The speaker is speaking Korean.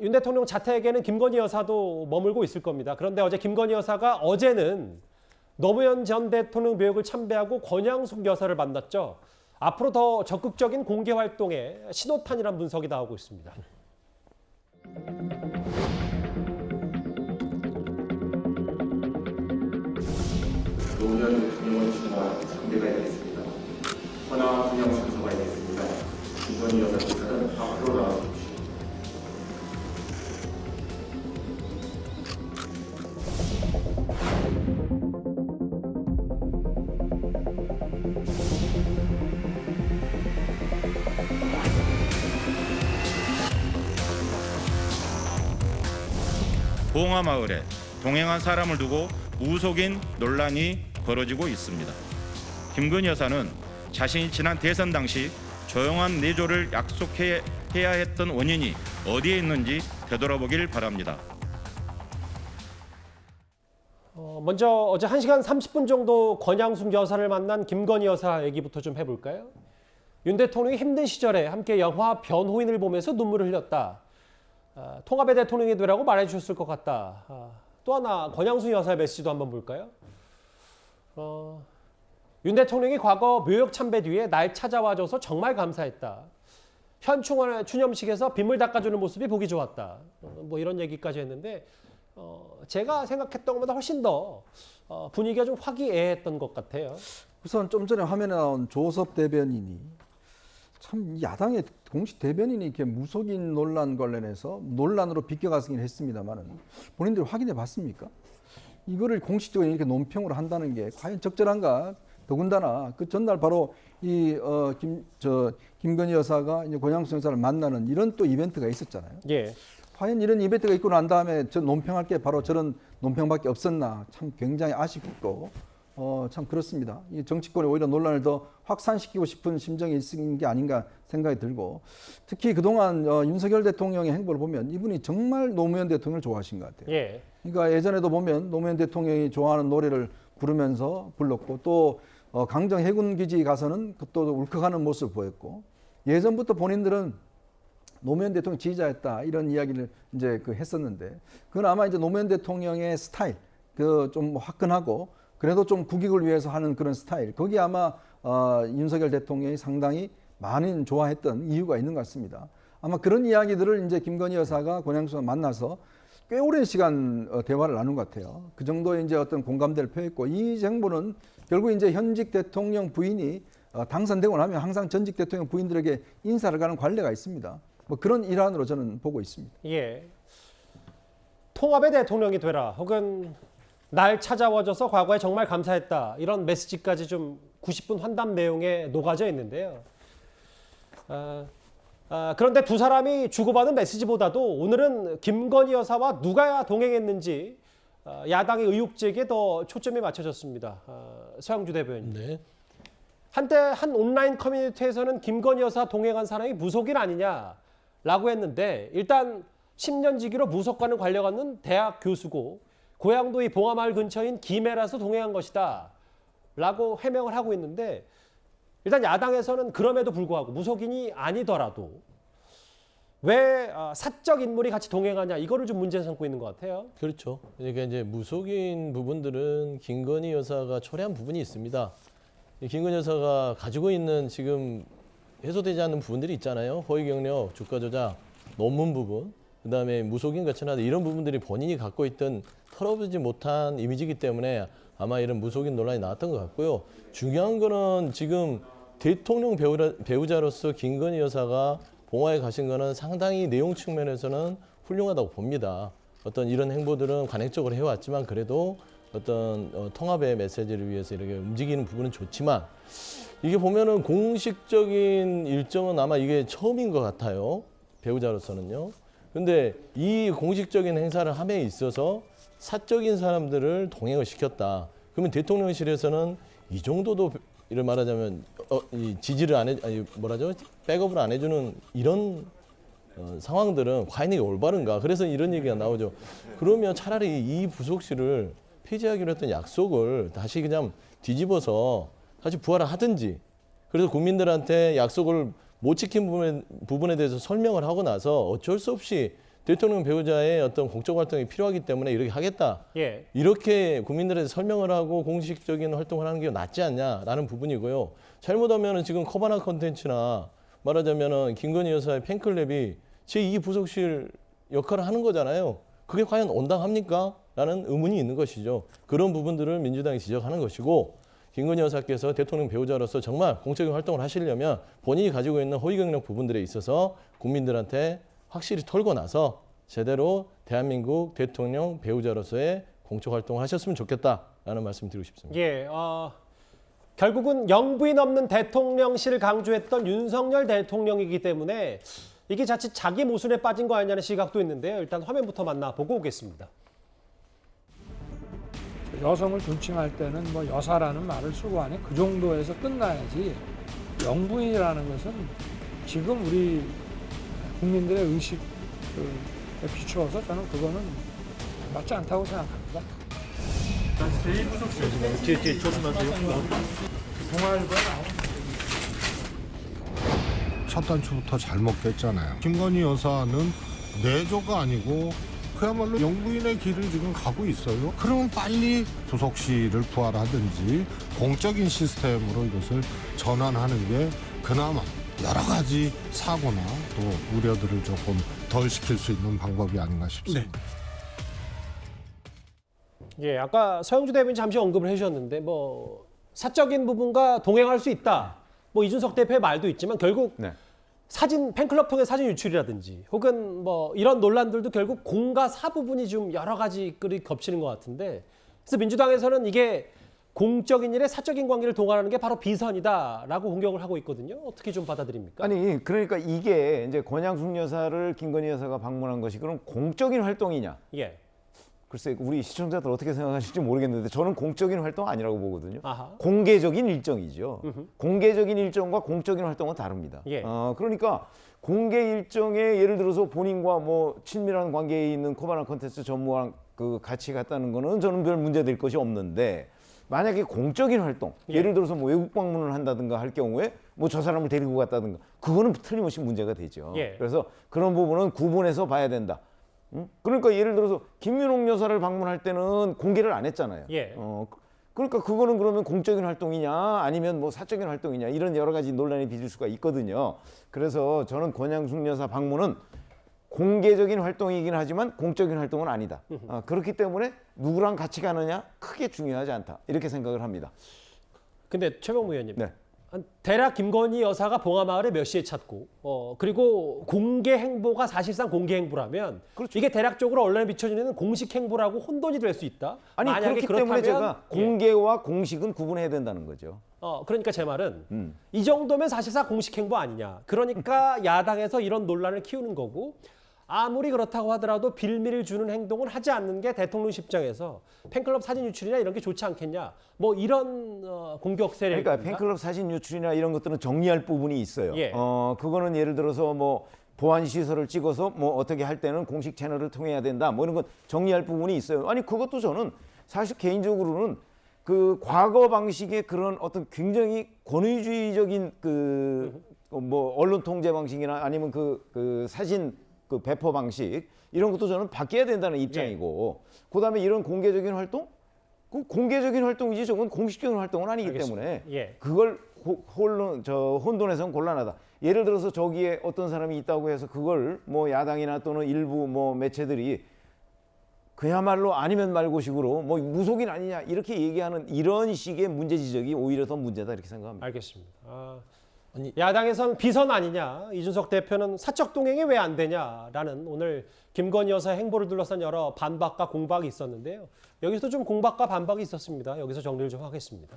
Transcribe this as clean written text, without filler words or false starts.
윤 대통령 자택에는 김건희 여사도 머물고 있을 겁니다. 그런데 어제 김건희 여사가 어제는 노무현 전 대통령 묘역을 참배하고 권양숙 여사를 만났죠. 앞으로 더 적극적인 공개 활동에 신호탄이란 분석이 나오고 있습니다. 노무현 대통령의 신호와 참배가 되겠습니다. 허나 그냥 순서가 되겠습니다. 김건희 여사께서는 앞으로 나와주십시오. 봉화마을에 동행한 사람을 두고 무속인 논란이 벌어지고 있습니다. 김건희 여사는 자신이 지난 대선 당시 조용한 내조를 약속해야 했던 원인이 어디에 있는지 되돌아보길 바랍니다. 먼저 어제 1시간 30분 정도 권양숙 여사를 만난 김건희 여사 얘기부터 좀 해볼까요? 윤 대통령이 힘든 시절에 함께 영화 변호인을 보면서 눈물을 흘렸다. 통합의 대통령이 되라고 말해주셨을 것 같다. 또 하나 권양숙 여사의 메시지도 한번 볼까요? 윤 대통령이 과거 묘역 참배 뒤에 날 찾아와줘서 정말 감사했다. 현충원 추념식에서 빗물 닦아주는 모습이 보기 좋았다. 뭐 이런 얘기까지 했는데 제가 생각했던 것보다 훨씬 더 분위기가 좀 화기애애했던 것 같아요. 우선 좀 전에 화면에 나온 조섭 대변인이 참 야당의 공식 대변인이 이렇게 무속인 논란 관련해서 논란으로 비껴가긴 했습니다만은 본인들이 확인해 봤습니까? 이거를 공식적으로 이렇게 논평으로 한다는 게 과연 적절한가? 더군다나 그 전날 바로 김건희 여사가 이제 권양숙 여사를 만나는 이런 또 이벤트가 있었잖아요. 예. 과연 이런 이벤트가 있고 난 다음에 저 논평할 게 바로 저런 논평밖에 없었나 참 굉장히 아쉽고 참 그렇습니다. 이 정치권에 오히려 논란을 더 확산시키고 싶은 심정이 있은 게 아닌가 생각이 들고 특히 그동안 윤석열 대통령의 행보를 보면 이분이 정말 노무현 대통령을 좋아하신 것 같아요. 예. 그러니까 예전에도 보면 노무현 대통령이 좋아하는 노래를 부르면서 불렀고 또 강정 해군기지 가서는 또 울컥하는 모습을 보였고 예전부터 본인들은 노무현 대통령 지지자였다 이런 이야기를 이제 했었는데 그건 아마 이제 노무현 대통령의 스타일 좀 화끈하고 그래도 좀 국익을 위해서 하는 그런 스타일 거기 아마 윤석열 대통령이 상당히 많이 좋아했던 이유가 있는 것 같습니다. 아마 그런 이야기들을 이제 김건희 여사가 권양숙을 만나서 꽤 오랜 시간 대화를 나눈 것 같아요. 그 정도의 이제 어떤 공감대를 표했고 이 정보는 결국 이제 현직 대통령 부인이 당선되고 나면 항상 전직 대통령 부인들에게 인사를 가는 관례가 있습니다. 뭐 그런 일환으로 저는 보고 있습니다. 예. 통합의 대통령이 되라 혹은 날 찾아와줘서 과거에 정말 감사했다. 이런 메시지까지 좀 90분 환담 내용에 녹아져 있는데요. 그런데 두 사람이 주고받은 메시지보다도 오늘은 김건희 여사와 누가 동행했는지 야당의 의혹 제기에 더 초점이 맞춰졌습니다. 서영주 대변인. 네. 한때 한 온라인 커뮤니티에서는 김건희 여사 동행한 사람이 무속인 아니냐라고 했는데 일단 10년 지기로 무속과는 관련 없는 대학 교수고 고향도 이 봉화마을 근처인 김해라서 동행한 것이다 라고 해명을 하고 있는데 일단 야당에서는 그럼에도 불구하고 무속인이 아니더라도 왜 사적 인물이 같이 동행하냐 이거를 좀 문제 삼고 있는 것 같아요. 그렇죠. 그러니까 이제 무속인 부분들은 김건희 여사가 초래한 부분이 있습니다. 이 김건희 여사가 가지고 있는 지금 해소되지 않는 부분들이 있잖아요. 허위 경력, 주가 조작, 논문 부분, 그다음에 무속인 거치나 이런 부분들이 본인이 갖고 있던 털어보지 못한 이미지이기 때문에 아마 이런 무속인 논란이 나왔던 것 같고요. 중요한 거는 지금 대통령 배우자로서 김건희 여사가 봉화에 가신 거는 상당히 내용 측면에서는 훌륭하다고 봅니다. 어떤 이런 행보들은 관행적으로 해왔지만 그래도 어떤 통합의 메시지를 위해서 이렇게 움직이는 부분은 좋지만 이게 보면은 공식적인 일정은 아마 이게 처음인 것 같아요. 배우자로서는요. 근데 이 공식적인 행사를 함에 있어서 사적인 사람들을 동행을 시켰다. 그러면 대통령실에서는 이 정도도 이를 말하자면 이 지지를 안 해, 아니 뭐라죠? 백업을 안 해주는 이런 상황들은 과연 이게 올바른가? 그래서 이런 얘기가 나오죠. 그러면 차라리 이 부속실을 폐지하기로 했던 약속을 다시 그냥 뒤집어서 다시 부활을 하든지 그래서 국민들한테 약속을 못 지킨 부분에 대해서 설명을 하고 나서 어쩔 수 없이 대통령 배우자의 어떤 공적 활동이 필요하기 때문에 이렇게 하겠다. 예. 이렇게 국민들에게 설명을 하고 공식적인 활동을 하는 게 낫지 않냐라는 부분이고요. 잘못하면 지금 커바나 컨텐츠나 말하자면 김건희 여사의 팬클럽이 제2 부속실 역할을 하는 거잖아요. 그게 과연 온당합니까? 라는 의문이 있는 것이죠. 그런 부분들을 민주당이 지적하는 것이고 김건희 여사께서 대통령 배우자로서 정말 공적인 활동을 하시려면 본인이 가지고 있는 허위 경력 부분들에 있어서 국민들한테 확실히 털고 나서 제대로 대한민국 대통령 배우자로서의 공적 활동을 하셨으면 좋겠다라는 말씀 드리고 싶습니다. 예, 결국은 영부인 없는 대통령실을 강조했던 윤석열 대통령이기 때문에 이게 자칫 자기 모순에 빠진 거 아니냐는 시각도 있는데요. 일단 화면부터 만나보고 오겠습니다. 여성을 존칭할 때는 뭐 여사라는 말을 쓰고 하니 그 정도에서 끝나야지 영부인이라는 것은 지금 우리 국민들의 의식에 비추어서 저는 그거는 맞지 않다고 생각합니다. 첫 단추부터 잘못 깼잖아요. 김건희 여사는 내조가 아니고 그야말로 영부인의 길을 지금 가고 있어요. 그러면 빨리 부속실을 부활하든지 공적인 시스템으로 이것을 전환하는 게 그나마 여러 가지 사고나 또 우려들을 조금 덜 시킬 수 있는 방법이 아닌가 싶습니다. 예, 아까 서영주 대변인 잠시 언급을 해주셨는데 뭐 사적인 부분과 동행할 수 있다. 뭐 이준석 대표의 말도 있지만 결국 네. 사진 팬클럽 통해 사진 유출이라든지 혹은 뭐 이런 논란들도 결국 공과 사 부분이 좀 여러 가지 끌이 겹치는 것 같은데 그래서 민주당에서는 이게 공적인 일에 사적인 관계를 동원하는 게 바로 비선이다라고 공격을 하고 있거든요. 어떻게 좀 받아들입니까? 아니 그러니까 이게 이제 권양숙 여사를 김건희 여사가 방문한 것이 그럼 공적인 활동이냐? 예. 글쎄 우리 시청자들 어떻게 생각하실지 모르겠는데 저는 공적인 활동 아니라고 보거든요. 아하. 공개적인 일정이죠. 공개적인 일정과 공적인 활동은 다릅니다. 예. 그러니까 공개 일정에 예를 들어서 본인과 뭐 친밀한 관계에 있는 코바나 콘텐츠 전무랑 그 같이 갔다는 거는 저는 별 문제 될 것이 없는데 만약에 공적인 활동, 예를 들어서 뭐 외국 방문을 한다든가 할 경우에 뭐 저 사람을 데리고 갔다든가 그거는 틀림없이 문제가 되죠. 예. 그래서 그런 부분은 구분해서 봐야 된다. 그러니까 예를 들어서 김윤옥 여사를 방문할 때는 공개를 안 했잖아요. 예. 그러니까 그거는 그러면 공적인 활동이냐 아니면 뭐 사적인 활동이냐 이런 여러 가지 논란이 빚을 수가 있거든요. 그래서 저는 권양숙 여사 방문은 공개적인 활동이긴 하지만 공적인 활동은 아니다. 그렇기 때문에 누구랑 같이 가느냐 크게 중요하지 않다. 이렇게 생각을 합니다. 근데 최병무 의원님. 네. 대략 김건희 여사가 봉하마을에 몇 시에 찾고 그리고 공개 행보가 사실상 공개 행보라면 그렇죠. 이게 대략적으로 언론에 비춰지는 공식 행보라고 혼돈이 될 수 있다. 아니 만약에 그렇기 때문에 그렇다면, 제가 공개와 공식은 구분해야 된다는 거죠. 그러니까 제 말은 이 정도면 사실상 공식 행보 아니냐. 그러니까 야당에서 이런 논란을 키우는 거고 아무리 그렇다고 하더라도 빌미를 주는 행동은 하지 않는 게 대통령 입장에서 팬클럽 사진 유출이나 이런 게 좋지 않겠냐. 뭐 이런 공격 세력. 그러니까 팬클럽 사진 유출이나 이런 것들은 정리할 부분이 있어요. 예. 그거는 예를 들어서 뭐 보안 시설을 찍어서 뭐 어떻게 할 때는 공식 채널을 통해야 된다. 뭐 이런 건 정리할 부분이 있어요. 아니 그것도 저는 사실 개인적으로는 그 과거 방식의 그런 어떤 굉장히 권위주의적인 그 뭐 언론 통제 방식이나 아니면 그 사진 그 배포 방식 이런 것도 저는 바뀌어야 된다는 입장이고 그다음에 이런 공개적인 활동? 그 공개적인 활동이지 저건 공식적인 활동은 아니기 알겠습니다. 때문에 예. 그걸 혼돈해서는 곤란하다. 예를 들어서 저기에 어떤 사람이 있다고 해서 그걸 뭐 야당이나 또는 일부 뭐 매체들이 그야말로 아니면 말고식으로 뭐 무속인 아니냐 이렇게 얘기하는 이런 식의 문제 지적이 오히려 더 문제다 이렇게 생각합니다. 알겠습니다. 야당에선 비선 아니냐. 이준석 대표는 사적 동행이 왜 안 되냐라는 오늘 김건희 여사 행보를 둘러싼 여러 반박과 공박이 있었는데요. 여기서도 좀 공박과 반박이 있었습니다. 여기서 정리를 좀 하겠습니다.